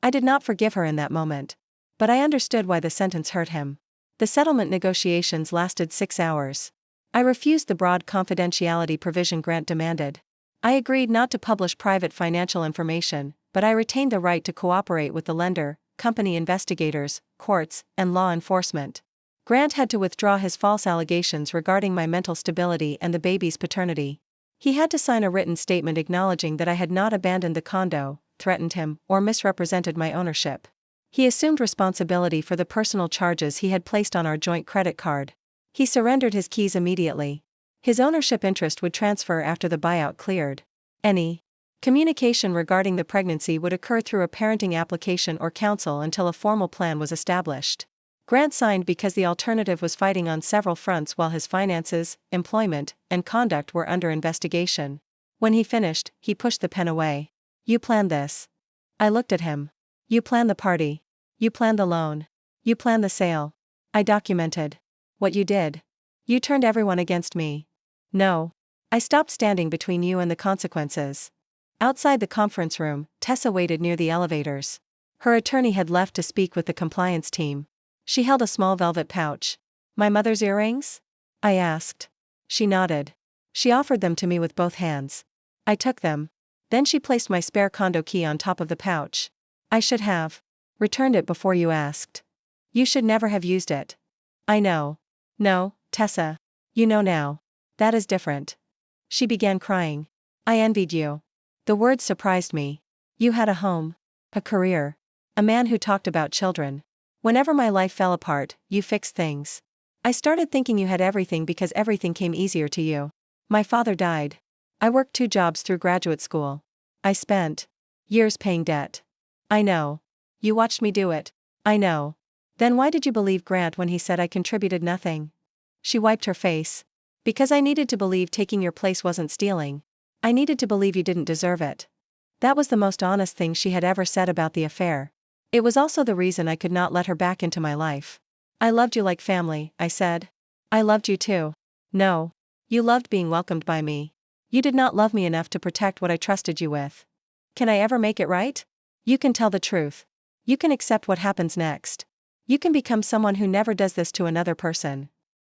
I did not forgive her in that moment. But I understood why the sentence hurt him. The settlement negotiations lasted 6 hours. I refused the broad confidentiality provision Grant demanded. I agreed not to publish private financial information, but I retained the right to cooperate with the lender, company investigators, courts, and law enforcement. Grant had to withdraw his false allegations regarding my mental stability and the baby's paternity. He had to sign a written statement acknowledging that I had not abandoned the condo, threatened him, or misrepresented my ownership. He assumed responsibility for the personal charges he had placed on our joint credit card. He surrendered his keys immediately. His ownership interest would transfer after the buyout cleared. Any communication regarding the pregnancy would occur through a parenting application or counsel until a formal plan was established. Grant signed because the alternative was fighting on several fronts while his finances, employment, and conduct were under investigation. When he finished, he pushed the pen away. "You planned this." I looked at him. "You planned the party. You planned the loan. You planned the sale." I documented what you did. "You turned everyone against me." "No. I stopped standing between you and the consequences." Outside the conference room, Tessa waited near the elevators. Her attorney had left to speak with the compliance team. She held a small velvet pouch. "My mother's earrings?" I asked. She nodded. She offered them to me with both hands. I took them. Then she placed my spare condo key on top of the pouch. "I should have returned it before you asked. You should never have used it." "I know. No, Tessa. You know now. That is different." She began crying. "I envied you." The words surprised me. "You had a home. A career. A man who talked about children. Whenever my life fell apart, you fixed things. I started thinking you had everything because everything came easier to you. My father died. I worked 2 jobs through graduate school. I spent years paying debt. I know. You watched me do it. I know. Then why did you believe Grant when he said I contributed nothing? She wiped her face. Because I needed to believe taking your place wasn't stealing. I needed to believe you didn't deserve it. That was the most honest thing she had ever said about the affair. It was also the reason I could not let her back into my life. I loved you like family, I said. I loved you too. No. You loved being welcomed by me. You did not love me enough to protect what I trusted you with. Can I ever make it right? You can tell the truth. You can accept what happens next. You can become someone who never does this to another person.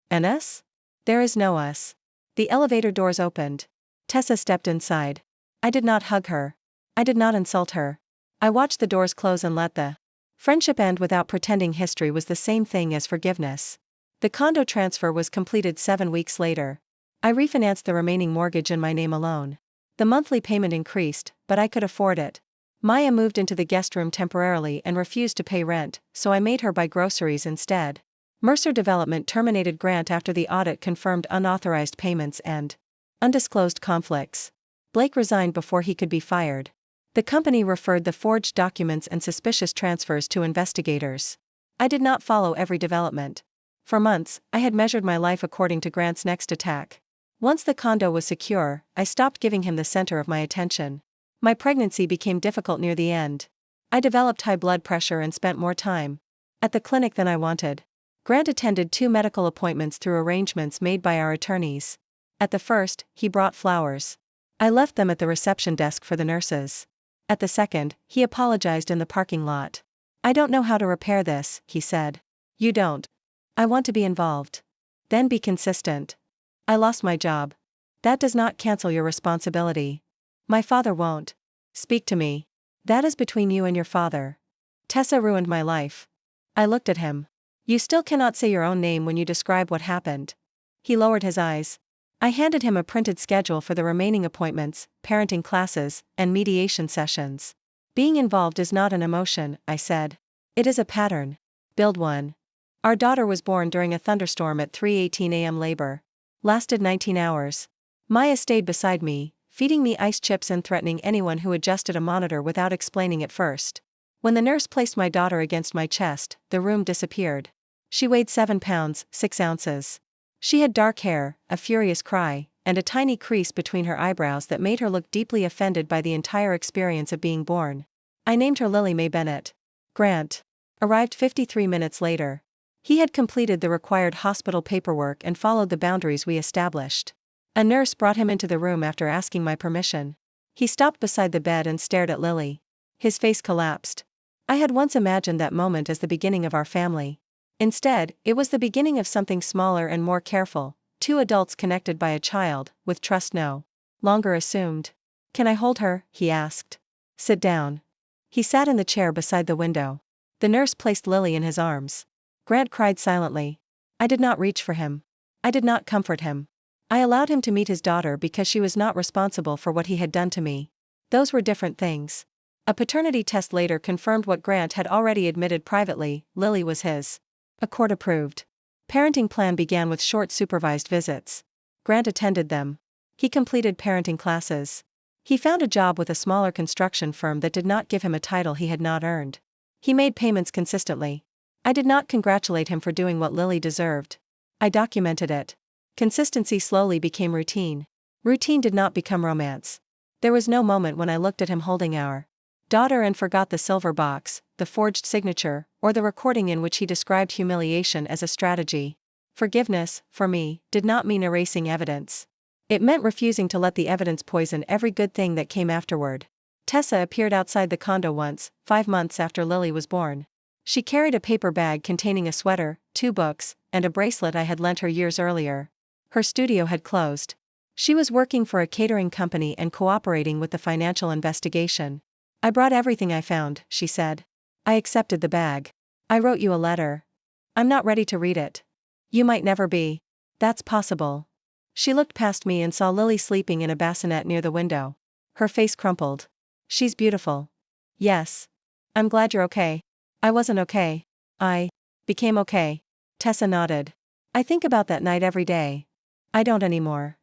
And us? There is no us. The elevator doors opened. Tessa stepped inside. I did not hug her. I did not insult her. I watched the doors close and let the friendship end without pretending history was the same thing as forgiveness. The condo transfer was completed 7 weeks later. I refinanced the remaining mortgage in my name alone. The monthly payment increased, but I could afford it. Maya moved into the guest room temporarily and refused to pay rent, so I made her buy groceries instead. Mercer Development terminated Grant after the audit confirmed unauthorized payments and undisclosed conflicts. Blake resigned before he could be fired. The company referred the forged documents and suspicious transfers to investigators. I did not follow every development. For months, I had measured my life according to Grant's next attack. Once the condo was secure, I stopped giving him the center of my attention. My pregnancy became difficult near the end. I developed high blood pressure and spent more time at the clinic than I wanted. Grant attended 2 medical appointments through arrangements made by our attorneys. At the first, he brought flowers. I left them at the reception desk for the nurses. At the second, he apologized in the parking lot. I don't know how to repair this, he said. You don't. I want to be involved. Then be consistent. I lost my job. That does not cancel your responsibility. My father won't speak to me. That is between you and your father. Tessa ruined my life. I looked at him. You still cannot say your own name when you describe what happened. He lowered his eyes. I handed him a printed schedule for the remaining appointments, parenting classes, and mediation sessions. Being involved is not an emotion, I said. It is a pattern. Build one. Our daughter was born during a thunderstorm at 3:18 a.m. Labor lasted 19 hours. Maya stayed beside me, feeding me ice chips and threatening anyone who adjusted a monitor without explaining it first. When the nurse placed my daughter against my chest, the room disappeared. She weighed 7 pounds, 6 ounces. She had dark hair, a furious cry, and a tiny crease between her eyebrows that made her look deeply offended by the entire experience of being born. I named her Lily Mae Bennett. Grant arrived 53 minutes later. He had completed the required hospital paperwork and followed the boundaries we established. A nurse brought him into the room after asking my permission. He stopped beside the bed and stared at Lily. His face collapsed. I had once imagined that moment as the beginning of our family. Instead, it was the beginning of something smaller and more careful, 2 adults connected by a child, with trust no longer assumed. Can I hold her? He asked. Sit down. He sat in the chair beside the window. The nurse placed Lily in his arms. Grant cried silently. I did not reach for him. I did not comfort him. I allowed him to meet his daughter because she was not responsible for what he had done to me. Those were different things. A paternity test later confirmed what Grant had already admitted privately: Lily was his. A court-approved parenting plan began with short supervised visits. Grant attended them. He completed parenting classes. He found a job with a smaller construction firm that did not give him a title he had not earned. He made payments consistently. I did not congratulate him for doing what Lily deserved. I documented it. Consistency slowly became routine. Routine did not become romance. There was no moment when I looked at him holding our daughter and forgot the silver box, the forged signature, or the recording in which he described humiliation as a strategy. Forgiveness, for me, did not mean erasing evidence. It meant refusing to let the evidence poison every good thing that came afterward. Tessa appeared outside the condo once, 5 months after Lily was born. She carried a paper bag containing a sweater, 2 books, and a bracelet I had lent her years earlier. Her studio had closed. She was working for a catering company and cooperating with the financial investigation. I brought everything I found, she said. I accepted the bag. I wrote you a letter. I'm not ready to read it. You might never be. That's possible. She looked past me and saw Lily sleeping in a bassinet near the window. Her face crumpled. She's beautiful. Yes. I'm glad you're okay. I wasn't okay. I became okay. Tessa nodded. I think about that night every day. I don't anymore.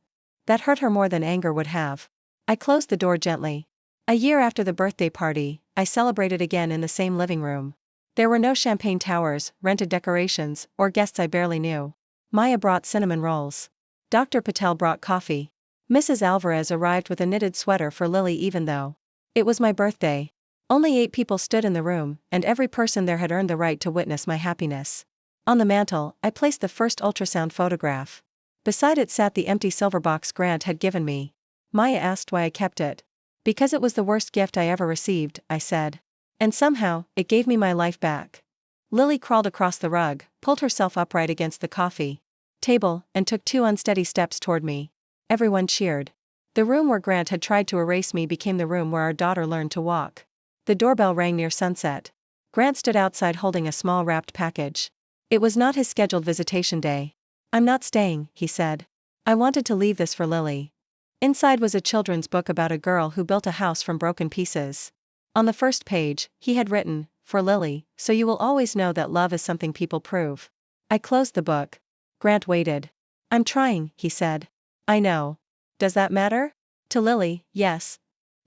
That hurt her more than anger would have. I closed the door gently. A year after the birthday party, I celebrated again in the same living room. There were no champagne towers, rented decorations, or guests I barely knew. Maya brought cinnamon rolls. Dr. Patel brought coffee. Mrs. Alvarez arrived with a knitted sweater for Lily even though it was my birthday. Only 8 people stood in the room, and every person there had earned the right to witness my happiness. On the mantel, I placed the first ultrasound photograph. Beside it sat the empty silver box Grant had given me. Maya asked why I kept it. Because it was the worst gift I ever received, I said. And somehow, it gave me my life back. Lily crawled across the rug, pulled herself upright against the coffee table, and took 2 unsteady steps toward me. Everyone cheered. The room where Grant had tried to erase me became the room where our daughter learned to walk. The doorbell rang near sunset. Grant stood outside holding a small wrapped package. It was not his scheduled visitation day. "I'm not staying," he said. "I wanted to leave this for Lily." Inside was a children's book about a girl who built a house from broken pieces. On the first page, he had written, "For Lily, so you will always know that love is something people prove." I closed the book. Grant waited. "I'm trying," he said. "I know. Does that matter?" "To Lily, yes.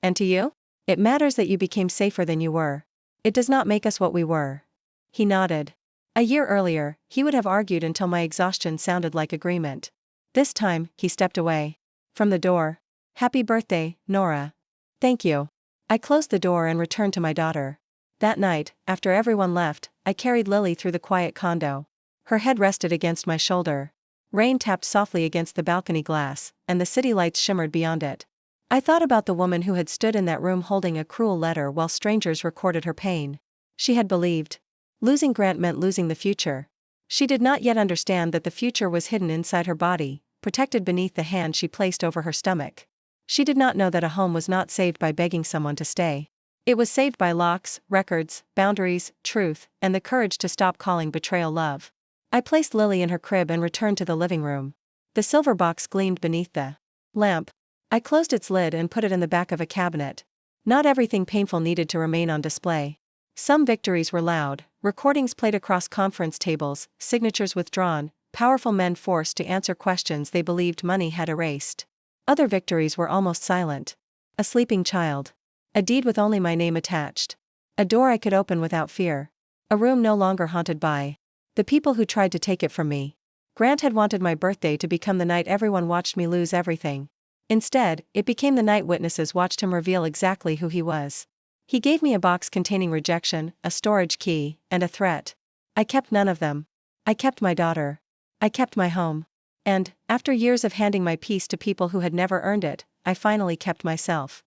And to you?" "It matters that you became safer than you were. It does not make us what we were." He nodded. A year earlier, he would have argued until my exhaustion sounded like agreement. This time, he stepped away. From the door. "Happy birthday, Nora." "Thank you." I closed the door and returned to my daughter. That night, after everyone left, I carried Lily through the quiet condo. Her head rested against my shoulder. Rain tapped softly against the balcony glass, and the city lights shimmered beyond it. I thought about the woman who had stood in that room holding a cruel letter while strangers recorded her pain. She had believed losing Grant meant losing the future. She did not yet understand that the future was hidden inside her body, protected beneath the hand she placed over her stomach. She did not know that a home was not saved by begging someone to stay. It was saved by locks, records, boundaries, truth, and the courage to stop calling betrayal love. I placed Lily in her crib and returned to the living room. The silver box gleamed beneath the lamp. I closed its lid and put it in the back of a cabinet. Not everything painful needed to remain on display. Some victories were loud, recordings played across conference tables, signatures withdrawn, powerful men forced to answer questions they believed money had erased. Other victories were almost silent. A sleeping child. A deed with only my name attached. A door I could open without fear. A room no longer haunted by the people who tried to take it from me. Grant had wanted my birthday to become the night everyone watched me lose everything. Instead, it became the night witnesses watched him reveal exactly who he was. He gave me a box containing rejection, a storage key, and a threat. I kept none of them. I kept my daughter. I kept my home. And, after years of handing my peace to people who had never earned it, I finally kept myself.